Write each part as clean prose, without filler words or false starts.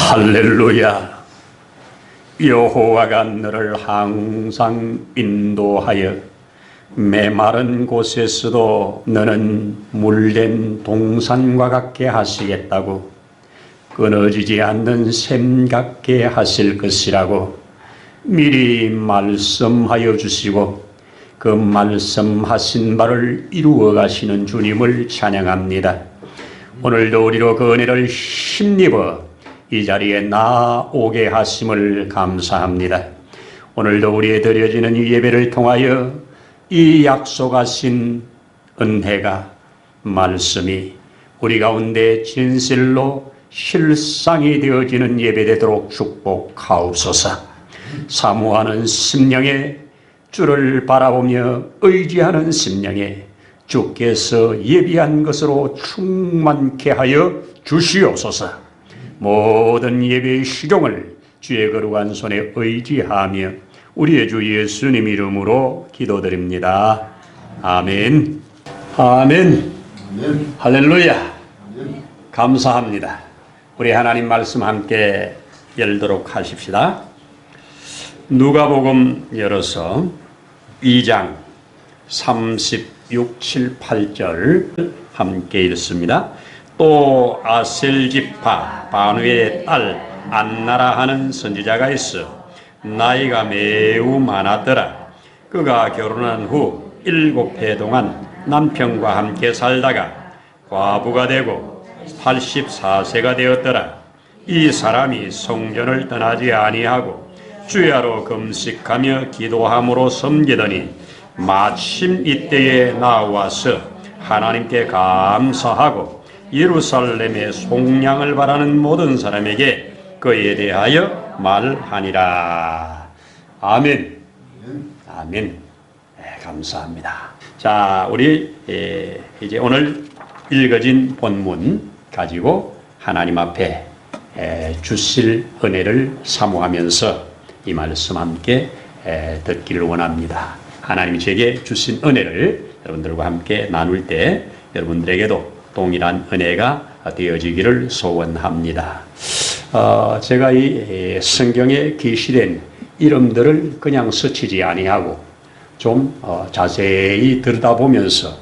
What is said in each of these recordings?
할렐루야. 여호와가 너를 항상 인도하여 메마른 곳에서도 너는 물된 동산과 같게 하시겠다고, 끊어지지 않는 샘 같게 하실 것이라고 미리 말씀하여 주시고 그 말씀하신 바를 이루어 가시는 주님을 찬양합니다. 오늘도 우리로 그 은혜를 힘입어 이 자리에 나오게 하심을 감사합니다. 오늘도 우리에 드려지는 이 예배를 통하여 이 약속하신 은혜가, 말씀이 우리 가운데 진실로 실상이 되어지는 예배되도록 축복하옵소서. 사모하는 심령에, 주를 바라보며 의지하는 심령에 주께서 예비한 것으로 충만케 하여 주시옵소서. 모든 예배의 시종을 주의 거룩한 손에 의지하며 우리의 주 예수님 이름으로 기도드립니다. 아멘. 아멘. 아멘. 할렐루야. 아멘. 감사합니다. 우리 하나님 말씀 함께 열도록 하십시다. 누가복음 열어서 2장 36, 7, 8절 함께 읽습니다. 또 아셀지파 바누의 딸 안나라 하는 선지자가 있어 나이가 매우 많았더라. 그가 결혼한 후 7해 동안 남편과 함께 살다가 과부가 되고 84세가 되었더라. 이 사람이 성전을 떠나지 아니하고 주야로 금식하며 기도함으로 섬기더니 마침 이때에 나와서 하나님께 감사하고 예루살렘의 속량을 바라는 모든 사람에게 그에 대하여 말하니라. 아멘. 아멘. 네, 감사합니다. 자, 우리 이제 오늘 읽어진 본문 가지고 하나님 앞에 주실 은혜를 사모하면서 이 말씀 함께 듣기를 원합니다. 하나님이 제게 주신 은혜를 여러분들과 함께 나눌 때 여러분들에게도 동일한 은혜가 되어지기를 소원합니다. 제가 이 성경에 계시된 이름들을 그냥 스치지 아니하고 좀 자세히 들여다보면서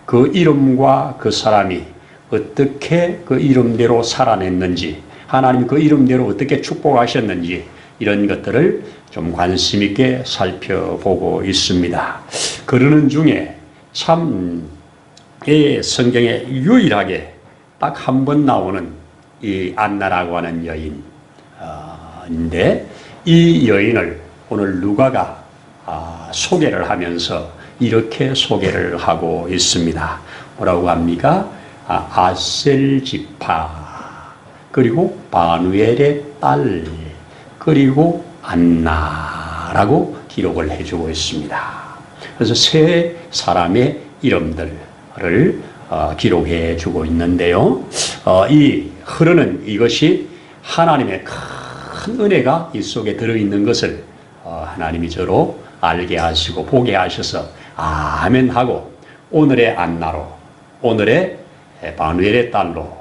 그 이름과 그 사람이 어떻게 그 이름대로 살아냈는지, 하나님 그 이름대로 어떻게 축복하셨는지, 이런 것들을 좀 관심 있게 살펴보고 있습니다. 그러는 중에 참 성경에 유일하게 딱 한 번 나오는 이 안나라고 하는 여인인데, 이 여인을 오늘 누가가 소개를 하면서 이렇게 소개를 하고 있습니다. 뭐라고 합니까? 아셀지파, 그리고 바누엘의 딸, 그리고 안나라고 기록을 해주고 있습니다. 그래서 세 사람의 이름들을 기록해 주고 있는데요. 이 흐르는 이것이 하나님의 큰 은혜가 이 속에 들어있는 것을 하나님이 저로 알게 하시고 보게 하셔서 아멘 하고, 오늘의 안나로, 오늘의 바누엘의 딸로,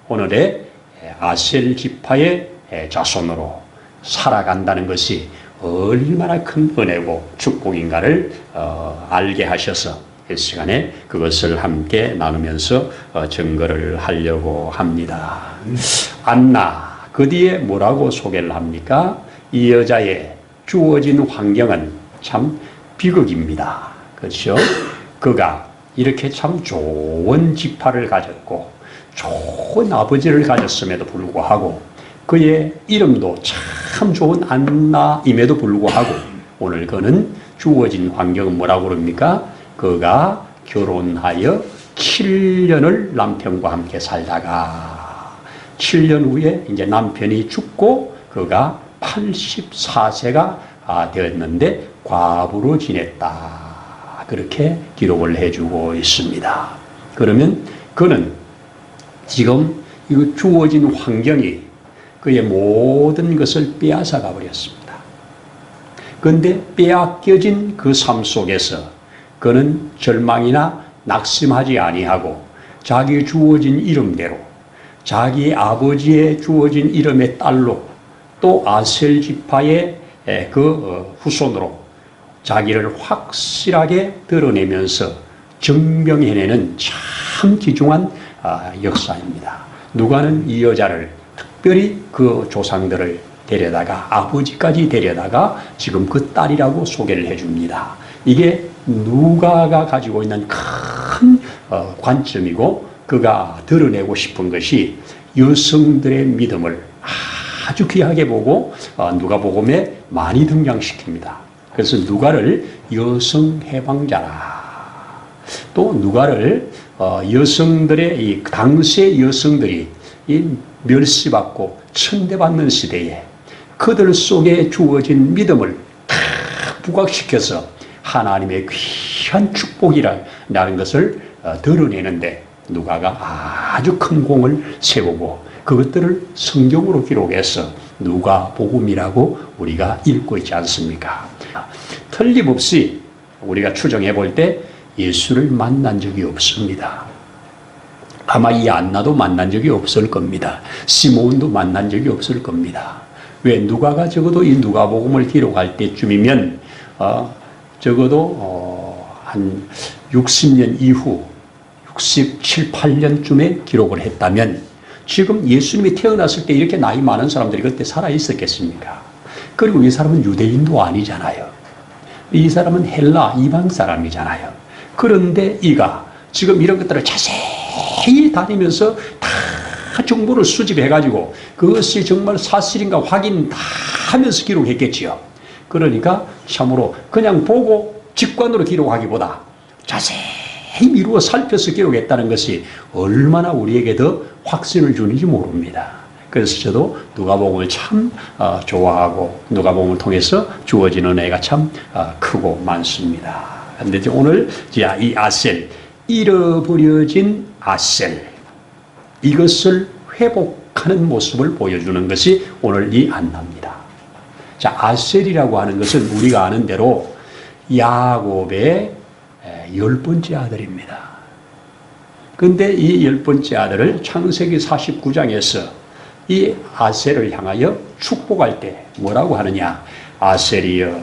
오늘의 아셀 지파의 자손으로 살아간다는 것이 얼마나 큰 은혜고 축복인가를 알게 하셔서 이 시간에 그것을 함께 나누면서 증거를 하려고 합니다. 안나, 그 뒤에 뭐라고 소개를 합니까? 이 여자의 주어진 환경은 참 비극입니다. 그렇죠? 그가 이렇게 참 좋은 지파를 가졌고 좋은 아버지를 가졌음에도 불구하고 그의 이름도 참 좋은 안나임에도 불구하고 오늘 그는 주어진 환경은 뭐라고 그럽니까? 그가 결혼하여 7년을 남편과 함께 살다가 7년 후에 이제 남편이 죽고 그가 84세가 되었는데 과부로 지냈다. 그렇게 기록을 해주고 있습니다. 그러면 그는 지금 이 주어진 환경이 그의 모든 것을 빼앗아가 버렸습니다. 그런데 빼앗겨진 그 삶 속에서 그는 절망이나 낙심하지 아니하고 자기 주어진 이름대로 자기 아버지의 주어진 이름의 딸로 또 아셀 지파의 그 후손으로 자기를 확실하게 드러내면서 증명해내는 참 귀중한 역사입니다. 누가는 이 여자를 특별히 그 조상들을 데려다가 아버지까지 데려다가 지금 그 딸이라고 소개를 해줍니다. 이게 누가가 가지고 있는 큰 관점이고 그가 드러내고 싶은 것이 여성들의 믿음을 아주 귀하게 보고 누가복음에 많이 등장시킵니다. 그래서 누가를 여성 해방자라. 또 누가를 여성들의 이 당시의 여성들이 이 멸시받고 천대받는 시대에 그들 속에 주어진 믿음을 다 부각시켜서 하나님의 귀한 축복이라는 것을 드러내는데 누가가 아주 큰 공을 세우고 그것들을 성경으로 기록해서 누가복음이라고 우리가 읽고 있지 않습니까? 틀림없이 우리가 추정해 볼 때 예수를 만난 적이 없습니다. 아마 이 안나도 만난 적이 없을 겁니다. 시몬도 만난 적이 없을 겁니다. 왜? 누가가 적어도 이 누가복음을 기록할 때쯤이면 적어도 한 60년 이후 67, 8년쯤에 기록을 했다면 지금 예수님이 태어났을 때 이렇게 나이 많은 사람들이 그때 살아 있었겠습니까? 그리고 이 사람은 유대인도 아니잖아요. 이 사람은 헬라 이방 사람이잖아요. 그런데 이가 지금 이런 것들을 자세히 다니면서 다 정보를 수집해가지고 그것이 정말 사실인가 확인 다 하면서 기록했겠지요. 그러니까 참으로 그냥 보고 직관으로 기록하기보다 자세히 미루어 살펴서 기록했다는 것이 얼마나 우리에게 더 확신을 주는지 모릅니다. 그래서 저도 누가복음을 참 좋아하고 누가복음을 통해서 주어지는 은혜가 참 크고 많습니다. 그런데 오늘 이 아셀, 잃어버려진 아셀, 이것을 회복하는 모습을 보여주는 것이 오늘 이 안나입니다. 자, 아셀이라고 하는 것은 우리가 아는 대로 야곱의 10번째 아들입니다. 근데 이 10번째 아들을 창세기 49장에서 이 아셀을 향하여 축복할 때 뭐라고 하느냐? 아셀이여,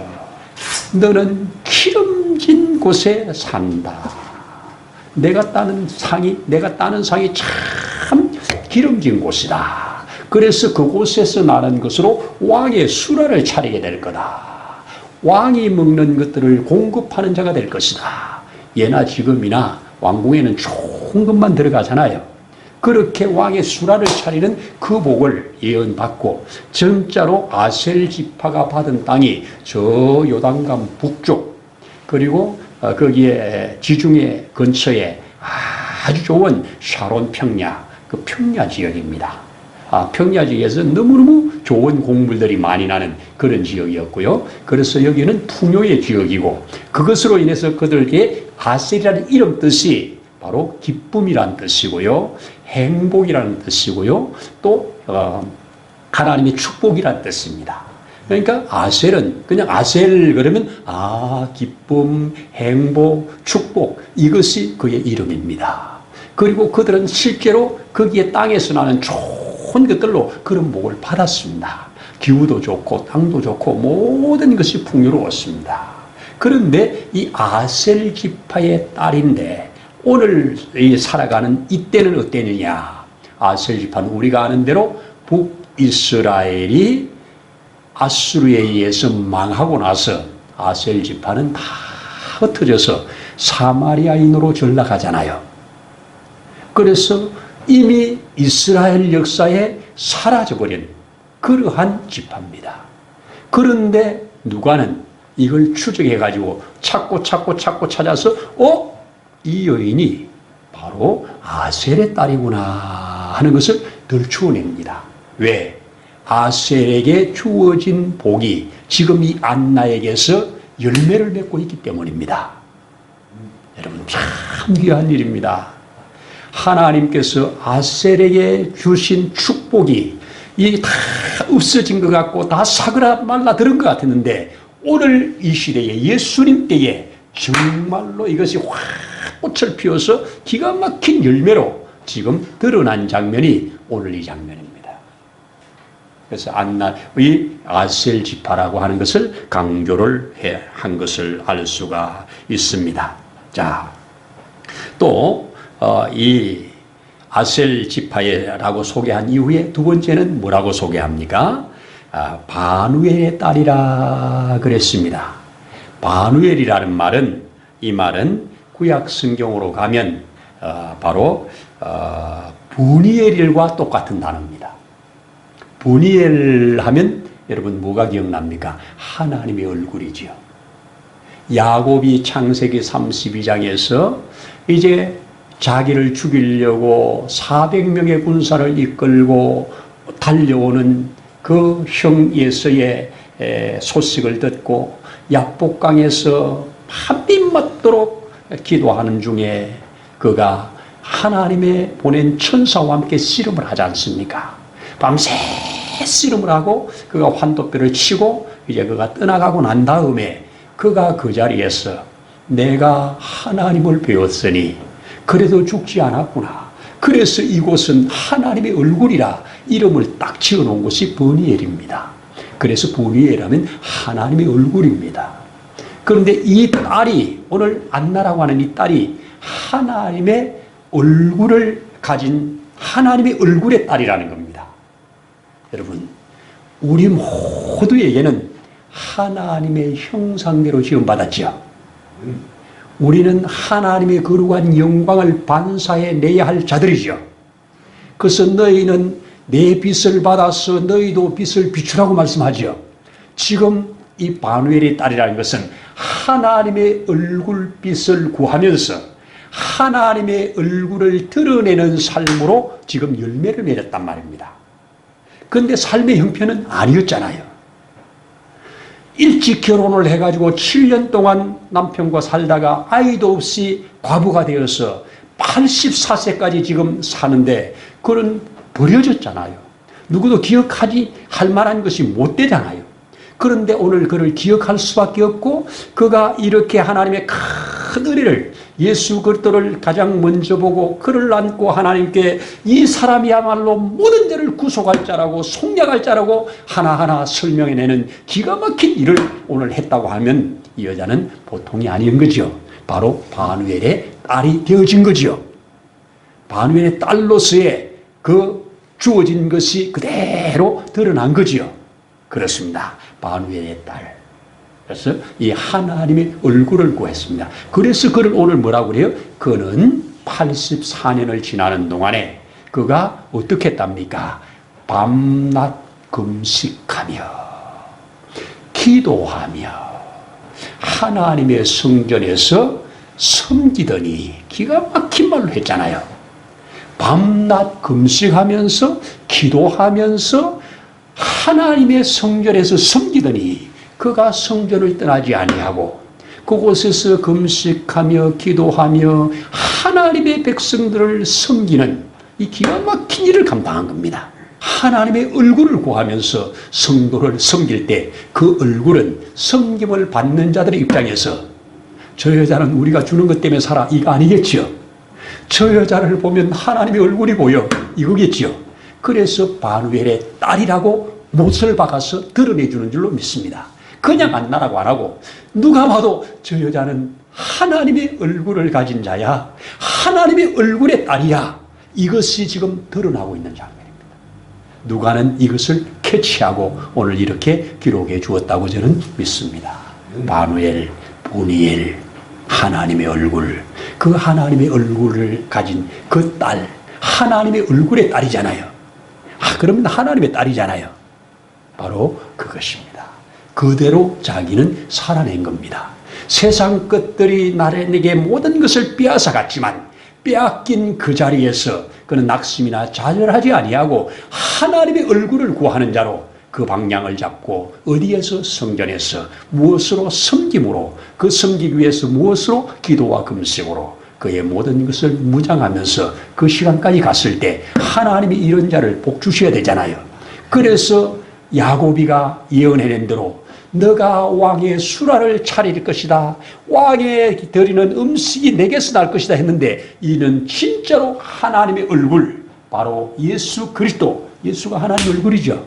너는 기름진 곳에 산다. 내가 따는 상이 참 기름진 곳이다. 그래서 그곳에서 나는 것으로 왕의 수라를 차리게 될 거다. 왕이 먹는 것들을 공급하는 자가 될 것이다. 예나 지금이나 왕궁에는 좋은 것만 들어가잖아요. 그렇게 왕의 수라를 차리는 그 복을 예언받고 진짜로 아셀 지파가 받은 땅이 저 요단강 북쪽 그리고 거기에 지중해 근처에 아주 좋은 샤론 평야, 그 평야 지역입니다. 평야 지역에서 너무너무 좋은 곡물들이 많이 나는 그런 지역이었고요. 그래서 여기는 풍요의 지역이고 그것으로 인해서 그들에게 아셀이라는 이름 뜻이 바로 기쁨이라는 뜻이고요. 행복이라는 뜻이고요. 또 하나님의 축복이라는 뜻입니다. 그러니까 아셀은 그냥 아셀 그러면 기쁨, 행복, 축복 이것이 그의 이름입니다. 그리고 그들은 실제로 거기에 땅에서 나는 좋은 것들로 그런 복을 받았습니다. 기후도 좋고 땅도 좋고 모든 것이 풍요로웠습니다. 그런데 이 아셀 지파의 딸인데 오늘 살아가는 이때는 어땠느냐? 아셀 지파는 우리가 아는 대로 북이스라엘이 아수르에 의해서 망하고 나서 아셀 지파는 다 흩어져서 사마리아인으로 전락하잖아요. 그래서 이미 이스라엘 역사에 사라져버린 그러한 지파입니다. 그런데 누가는 이걸 추적해가지고 찾고 찾아서 이 여인이 바로 아셀의 딸이구나 하는 것을 들추어냅니다. 왜? 아셀에게 주어진 복이 지금 이 안나에게서 열매를 맺고 있기 때문입니다. 여러분 참 귀한 일입니다. 하나님께서 아셀에게 주신 축복이 이 다 없어진 것 같고 다 사그라 말라 들은 것 같았는데 오늘 이 시대에 예수님 때에 정말로 이것이 확 꽃을 피워서 기가 막힌 열매로 지금 드러난 장면이 오늘 이 장면입니다. 그래서 안나의 아셀 지파라고 하는 것을 강조를 한 것을 알 수가 있습니다. 자, 또 이 아셀 지파라고 소개한 이후에 두 번째는 뭐라고 소개합니까? 바누엘의 딸이라 그랬습니다. 바누엘이라는 말은, 이 말은 구약 성경으로 가면 바로 브니엘과 똑같은 단어입니다. 브니엘 하면 여러분 뭐가 기억납니까? 하나님의 얼굴이지요. 야곱이 창세기 32장에서 이제 자기를 죽이려고 400명의 군사를 이끌고 달려오는 그 형 예서의 소식을 듣고 야복강에서 한빛 맞도록 기도하는 중에 그가 하나님의 보낸 천사와 함께 씨름을 하지 않습니까? 밤새 씨름을 하고 그가 환도뼈를 치고 이제 그가 떠나가고 난 다음에 그가 그 자리에서 내가 하나님을 배웠으니 그래도 죽지 않았구나. 그래서 이곳은 하나님의 얼굴이라 이름을 딱 지어놓은 곳이 브니엘입니다. 그래서 브니엘하면 하나님의 얼굴입니다. 그런데 이 딸이, 오늘 안나라고 하는 이 딸이 하나님의 얼굴을 가진 하나님의 얼굴의 딸이라는 겁니다. 여러분, 우리 모두에게는 하나님의 형상대로 지음받았죠. 우리는 하나님의 거룩한 영광을 반사해내야 할 자들이죠. 그래서 너희는 내 빛을 받아서 너희도 빛을 비추라고 말씀하죠. 지금 이 바누엘의 딸이라는 것은 하나님의 얼굴빛을 구하면서 하나님의 얼굴을 드러내는 삶으로 지금 열매를 맺었단 말입니다. 그런데 삶의 형편은 아니었잖아요. 일찍 결혼을 해가지고 7년 동안 남편과 살다가 아이도 없이 과부가 되어서 84세까지 지금 사는데 그는 버려졌잖아요. 누구도 기억하지 할 만한 것이 못 되잖아요. 그런데 오늘 그를 기억할 수밖에 없고 그가 이렇게 하나님의 큰 은혜를, 예수 그리스도를 가장 먼저 보고 그를 안고 하나님께 이 사람이야말로 모든 죄를 구속할 자라고 속량할 자라고 하나하나 설명해내는 기가 막힌 일을 오늘 했다고 하면 이 여자는 보통이 아닌 거죠. 바로 바누엘의 딸이 되어진 거죠. 바누엘의 딸로서의 그 주어진 것이 그대로 드러난 거죠. 그렇습니다. 바누엘의 딸. 그래서 이 하나님의 얼굴을 구했습니다. 그래서 그를 오늘 뭐라고 그래요? 그는 84년을 지나는 동안에 그가 어떻게 했답니까? 밤낮 금식하며 기도하며 하나님의 성전에서 섬기더니, 기가 막힌 말로 했잖아요. 밤낮 금식하면서 기도하면서 하나님의 성전에서 섬기더니 그가 성전을 떠나지 아니하고 그곳에서 금식하며 기도하며 하나님의 백성들을 섬기는 이 기가 막힌 일을 감당한 겁니다. 하나님의 얼굴을 구하면서 성도를 섬길 때 그 얼굴은 섬김을 받는 자들의 입장에서 저 여자는 우리가 주는 것 때문에 살아, 이거 아니겠죠. 저 여자를 보면 하나님의 얼굴이 보여, 이거겠죠. 그래서 바누엘의 딸이라고 못을 박아서 드러내주는 줄로 믿습니다. 그냥 안나라고 안 하고 누가 봐도 저 여자는 하나님의 얼굴을 가진 자야, 하나님의 얼굴의 딸이야, 이것이 지금 드러나고 있는 장면입니다. 누가는 이것을 캐치하고 오늘 이렇게 기록해 주었다고 저는 믿습니다. 바누엘, 브니엘, 하나님의 얼굴, 그 하나님의 얼굴을 가진 그 딸, 하나님의 얼굴의 딸이잖아요. 그러면 하나님의 딸이잖아요. 바로 그것입니다. 그대로 자기는 살아낸 겁니다. 세상 것들이 나에게 모든 것을 빼앗아 갔지만 빼앗긴 그 자리에서 그는 낙심이나 좌절하지 아니하고 하나님의 얼굴을 구하는 자로 그 방향을 잡고 어디에서? 성전에서 무엇으로? 섬김으로, 그 섬기기 위해서 무엇으로? 기도와 금식으로 그의 모든 것을 무장하면서 그 시간까지 갔을 때 하나님이 이런 자를 복 주셔야 되잖아요. 그래서 야곱이가 예언해낸 대로 너가 왕의 수라를 차릴 것이다, 왕에 드리는 음식이 내게서 날 것이다 했는데 이는 진짜로 하나님의 얼굴, 바로 예수 그리스도, 예수가 하나님 얼굴이죠.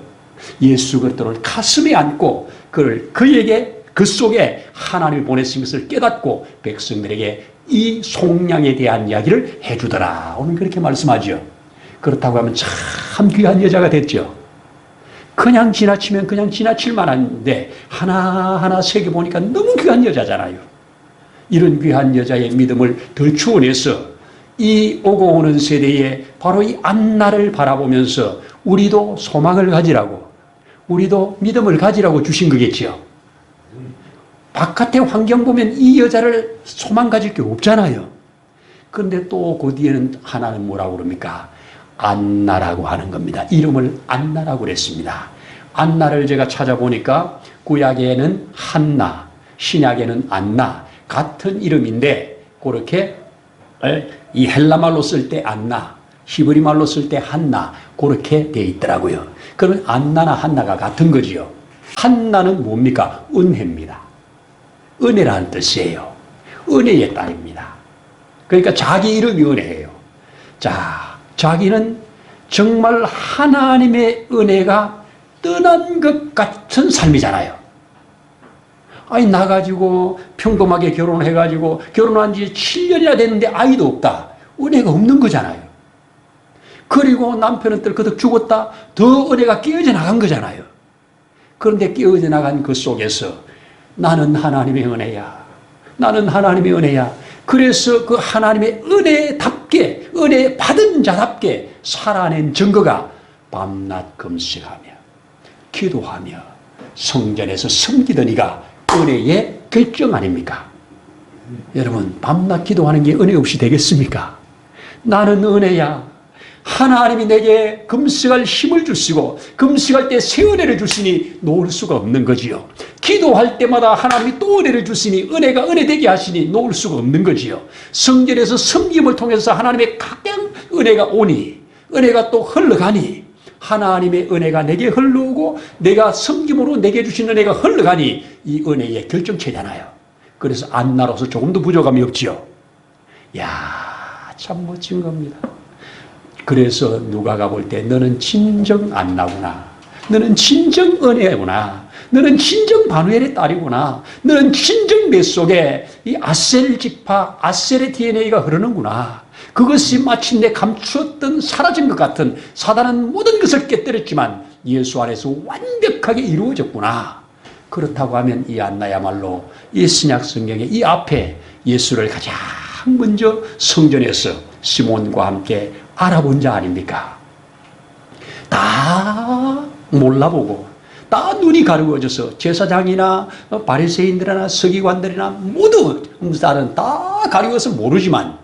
예수 그리스도를 가슴에 안고 그에게 그 속에 하나님이 보내신 것을 깨닫고 백성들에게 이 속량에 대한 이야기를 해주더라. 오늘 그렇게 말씀하죠. 그렇다고 하면 참 귀한 여자가 됐죠. 그냥 지나치면 그냥 지나칠 만한데 하나하나 새겨보니까 너무 귀한 여자잖아요. 이런 귀한 여자의 믿음을 덜 추원해서 이 오고 오는 세대에 바로 이 안나를 바라보면서 우리도 소망을 가지라고, 우리도 믿음을 가지라고 주신 거겠지요. 바깥의 환경 보면 이 여자를 소망 가질 게 없잖아요. 그런데 또 그 뒤에는 하나는 뭐라고 그럽니까? 안나라고 하는 겁니다. 이름을 안나라고 그랬습니다. 안나를 제가 찾아보니까 구약에는 한나, 신약에는 안나, 같은 이름인데 그렇게 이 헬라말로 쓸 때 안나, 히브리 말로 쓸 때 한나, 그렇게 돼 있더라고요. 그러면 안나나 한나가 같은 거지요. 한나는 뭡니까? 은혜입니다. 은혜라는 뜻이에요. 은혜의 딸입니다. 그러니까 자기 이름이 은혜예요. 자, 자기는 정말 하나님의 은혜가 떠난 것 같은 삶이잖아요. 아니, 나가지고 평범하게 결혼을 해가지고 결혼한 지 7년이나 됐는데 아이도 없다. 은혜가 없는 거잖아요. 그리고 남편은 떨거덕 죽었다. 더 은혜가 깨어져 나간 거잖아요. 그런데 깨어져 나간 그 속에서 나는 하나님의 은혜야. 나는 하나님의 은혜야. 그래서 그 하나님의 은혜답게, 은혜 받은 자답게 살아낸 증거가 밤낮 금식하며 기도하며 성전에서 섬기던 이가 은혜의 결정 아닙니까? 여러분, 밤낮 기도하는 게 은혜 없이 되겠습니까? 나는 은혜야. 하나님이 내게 금식할 힘을 주시고 금식할 때 새 은혜를 주시니 놓을 수가 없는 거지요. 기도할 때마다 하나님이 또 은혜를 주시니 은혜가 은혜되게 하시니 놓을 수가 없는 거지요. 성전에서 섬김을 통해서 하나님의 각양 은혜가 오니 은혜가 또 흘러가니 하나님의 은혜가 내게 흘러오고 내가 섬김으로 내게 주신 은혜가 흘러가니 이 은혜의 결정체잖아요. 그래서 안나로서 조금도 부족함이 없지요. 야, 참 멋진 겁니다. 그래서 누가가 볼 때 너는 진정 안나구나. 너는 진정 은혜구나. 너는 진정 바누엘의 딸이구나. 너는 진정 내 속에 이 아셀 지파, 아셀의 DNA가 흐르는구나. 그것이 마침내 감추었던 사라진 것 같은 사단은 모든 것을 깨뜨렸지만 예수 안에서 완벽하게 이루어졌구나. 그렇다고 하면 이 안나야말로 이 신약 성경의 이 앞에 예수를 가장 먼저 성전에서 시몬과 함께 알아본 자 아닙니까? 다 몰라보고 다 눈이 가려워져서 제사장이나 바리새인들이나 서기관들이나 모두 다른 다 가려워서 모르지만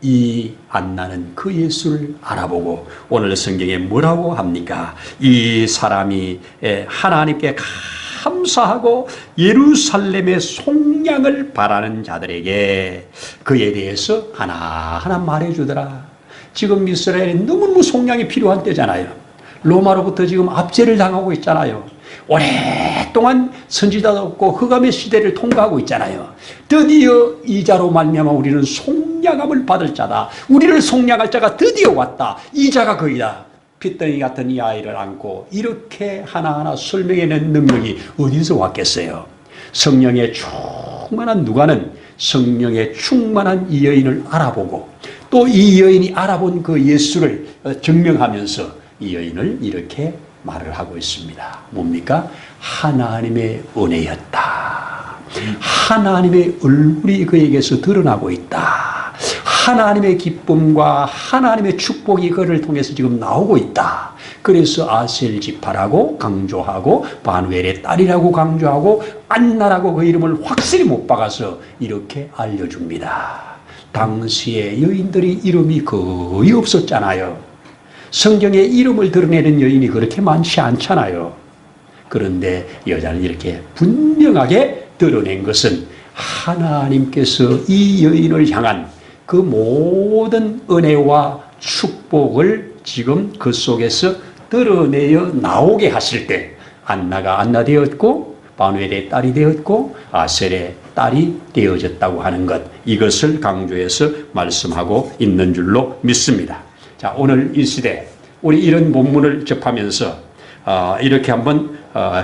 이 안나는 그 예수를 알아보고 오늘 성경에 뭐라고 합니까? 이 사람이 하나님께 감사하고 예루살렘의 속량을 바라는 자들에게 그에 대해서 하나하나 말해주더라. 지금 이스라엘에 너무너무 속량이 필요한 때잖아요. 로마로부터 지금 압제를 당하고 있잖아요. 오랫동안 선지자도 없고 흑암의 시대를 통과하고 있잖아요. 드디어 이 자로 말미암아 우리는 속량함을 받을 자다. 우리를 속량할 자가 드디어 왔다. 이 자가 그이다. 핏덩이 같은 이 아이를 안고 이렇게 하나하나 설명해낸 능력이 어디서 왔겠어요? 성령에 충만한 누가는 성령에 충만한 이 여인을 알아보고 또 이 여인이 알아본 그 예수를 증명하면서 이 여인을 이렇게 말을 하고 있습니다. 뭡니까? 하나님의 은혜였다. 하나님의 얼굴이 그에게서 드러나고 있다. 하나님의 기쁨과 하나님의 축복이 그를 통해서 지금 나오고 있다. 그래서 아셀 지파라고 강조하고 바누엘의 딸이라고 강조하고 안나라고 그 이름을 확실히 못 박아서 이렇게 알려줍니다. 당시에 여인들이 이름이 거의 없었잖아요. 성경에 이름을 드러내는 여인이 그렇게 많지 않잖아요. 그런데 여자는 이렇게 분명하게 드러낸 것은 하나님께서 이 여인을 향한 그 모든 은혜와 축복을 지금 그 속에서 드러내어 나오게 하실 때 안나가 안나 되었고 바누엘의 딸이 되었고 아셀의 딸이 되어졌다고 하는 것, 이것을 강조해서 말씀하고 있는 줄로 믿습니다. 자, 오늘 이 시대 우리 이런 본문을 접하면서 이렇게 한번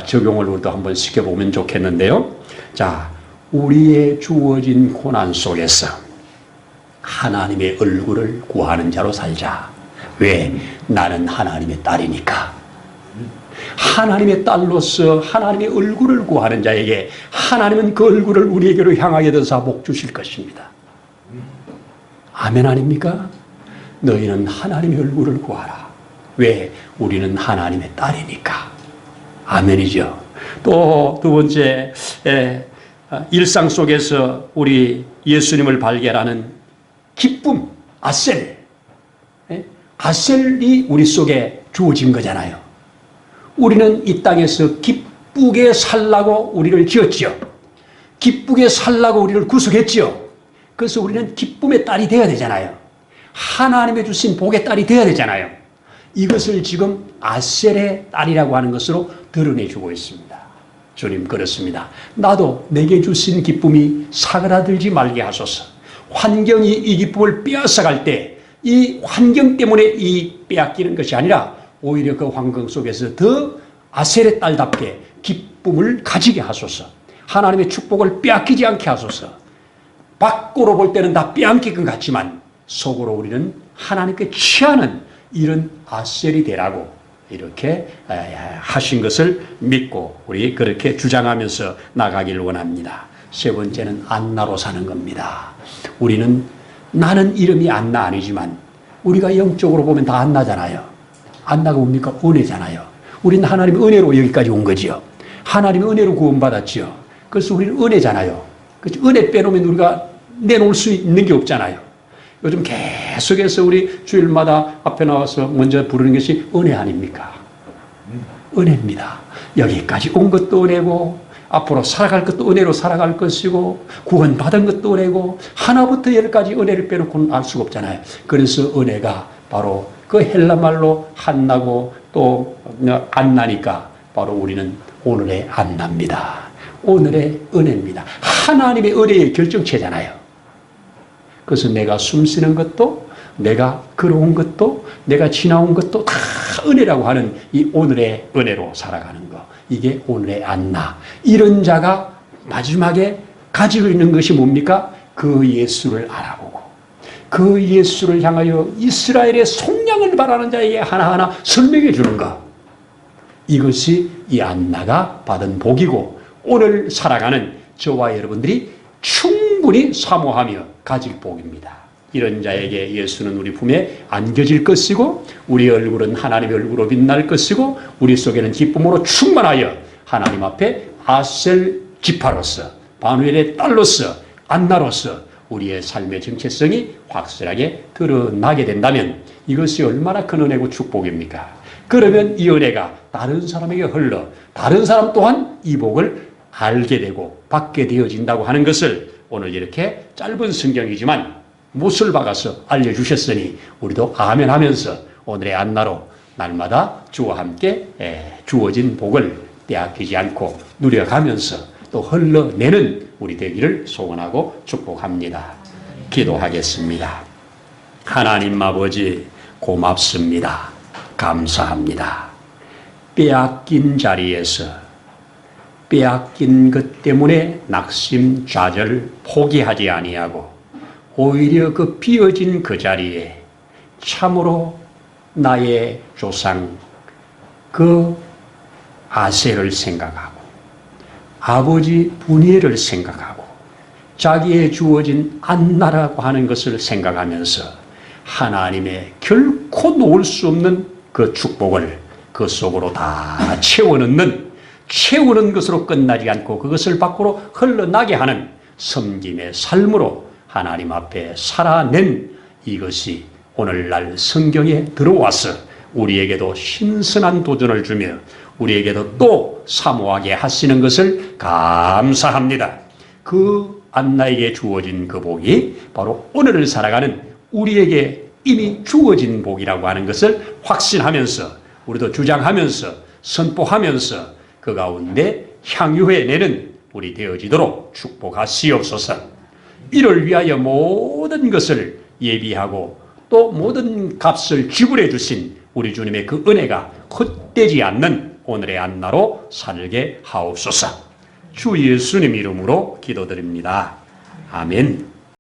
적용을 우리도 한번 시켜보면 좋겠는데요. 자, 우리의 주어진 고난 속에서 하나님의 얼굴을 구하는 자로 살자. 왜? 나는 하나님의 딸이니까. 하나님의 딸로서 하나님의 얼굴을 구하는 자에게 하나님은 그 얼굴을 우리에게로 향하게 되사 복 주실 것입니다. 아멘 아닙니까? 너희는 하나님의 얼굴을 구하라. 왜? 우리는 하나님의 딸이니까. 아멘이죠. 또 두 번째, 일상 속에서 우리 예수님을 발견하는 기쁨, 아셀. 아셀이 우리 속에 주어진 거잖아요. 우리는 이 땅에서 기쁘게 살라고 우리를 지었지요. 기쁘게 살라고 우리를 구속했지요. 그래서 우리는 기쁨의 딸이 되어야 되잖아요. 하나님의 주신 복의 딸이 되어야 되잖아요. 이것을 지금 아셀의 딸이라고 하는 것으로 드러내주고 있습니다. 주님 그렇습니다. 나도 내게 주신 기쁨이 사그라들지 말게 하소서. 환경이 이 기쁨을 빼앗아갈 때 이 환경 때문에 이 빼앗기는 것이 아니라 오히려 그 환경 속에서 더 아셀의 딸답게 기쁨을 가지게 하소서. 하나님의 축복을 빼앗기지 않게 하소서. 밖으로 볼 때는 다 빼앗긴 것 같지만 속으로 우리는 하나님께 취하는 이런 아셀이 되라고 이렇게 하신 것을 믿고 우리 그렇게 주장하면서 나가기를 원합니다. 세 번째는 안나로 사는 겁니다. 나는 이름이 안나 아니지만 우리가 영적으로 보면 다 안나잖아요. 안나가 뭡니까? 은혜잖아요. 우리는 하나님의 은혜로 여기까지 온 거지요. 하나님의 은혜로 구원받았지요. 그래서 우리는 은혜잖아요. 은혜 빼놓으면 우리가 내놓을 수 있는 게 없잖아요. 요즘 계속해서 우리 주일마다 앞에 나와서 먼저 부르는 것이 은혜 아닙니까? 은혜입니다. 여기까지 온 것도 은혜고 앞으로 살아갈 것도 은혜로 살아갈 것이고 구원받은 것도 은혜고 하나부터 열까지 은혜를 빼놓고는 알 수가 없잖아요. 그래서 은혜가 바로 그 헬라말로 한나고 또 안나니까 바로 우리는 오늘의 안나입니다. 오늘의 은혜입니다. 하나님의 은혜의 결정체잖아요. 그래서 내가 숨쉬는 것도 내가 걸어온 것도 내가 지나온 것도 다 은혜라고 하는 이 오늘의 은혜로 살아가는 것. 이게 오늘의 안나. 이런 자가 마지막에 가지고 있는 것이 뭡니까? 그 예수를 알아보고 그 예수를 향하여 이스라엘의 속량을 바라는 자에게 하나하나 설명해 주는 것. 이것이 이 안나가 받은 복이고 오늘 살아가는 저와 여러분들이 충분히 사모하며 가질 복입니다. 이런 자에게 예수는 우리 품에 안겨질 것이고 우리 얼굴은 하나님의 얼굴로 빛날 것이고 우리 속에는 기쁨으로 충만하여 하나님 앞에 아셀 지파로서 바누엘의 딸로서 안나로서 우리의 삶의 정체성이 확실하게 드러나게 된다면 이것이 얼마나 큰 은혜고 축복입니까? 그러면 이 은혜가 다른 사람에게 흘러 다른 사람 또한 이 복을 알게 되고 받게 되어진다고 하는 것을 오늘 이렇게 짧은 성경이지만 못을 박아서 알려주셨으니 우리도 아멘 하면서 오늘의 안나로 날마다 주와 함께 주어진 복을 빼앗기지 않고 누려가면서 또 흘러내는 우리 되기를 소원하고 축복합니다. 기도하겠습니다. 하나님 아버지 고맙습니다. 감사합니다. 빼앗긴 자리에서 빼앗긴 것 때문에 낙심, 좌절, 포기하지 아니하고 오히려 그 비어진 그 자리에 참으로 나의 조상 그 아셀을 생각하고 아버지 분이엘을 생각하고 자기의 주어진 안나라고 하는 것을 생각하면서 하나님의 결코 놓을 수 없는 그 축복을 그 속으로 다 채우는 것으로 끝나지 않고 그것을 밖으로 흘러나게 하는 섬김의 삶으로 하나님 앞에 살아낸 이것이 오늘날 성경에 들어와서 우리에게도 신선한 도전을 주며 우리에게도 또 사모하게 하시는 것을 감사합니다. 그 안나에게 주어진 그 복이 바로 오늘을 살아가는 우리에게 이미 주어진 복이라고 하는 것을 확신하면서 우리도 주장하면서 선포하면서 그 가운데 향유해내는 우리 되어지도록 축복하시옵소서. 이를 위하여 모든 것을 예비하고 또 모든 값을 지불해 주신 우리 주님의 그 은혜가 헛되지 않는 오늘의 안나로 살게 하옵소서. 주 예수님 이름으로 기도드립니다. 아멘.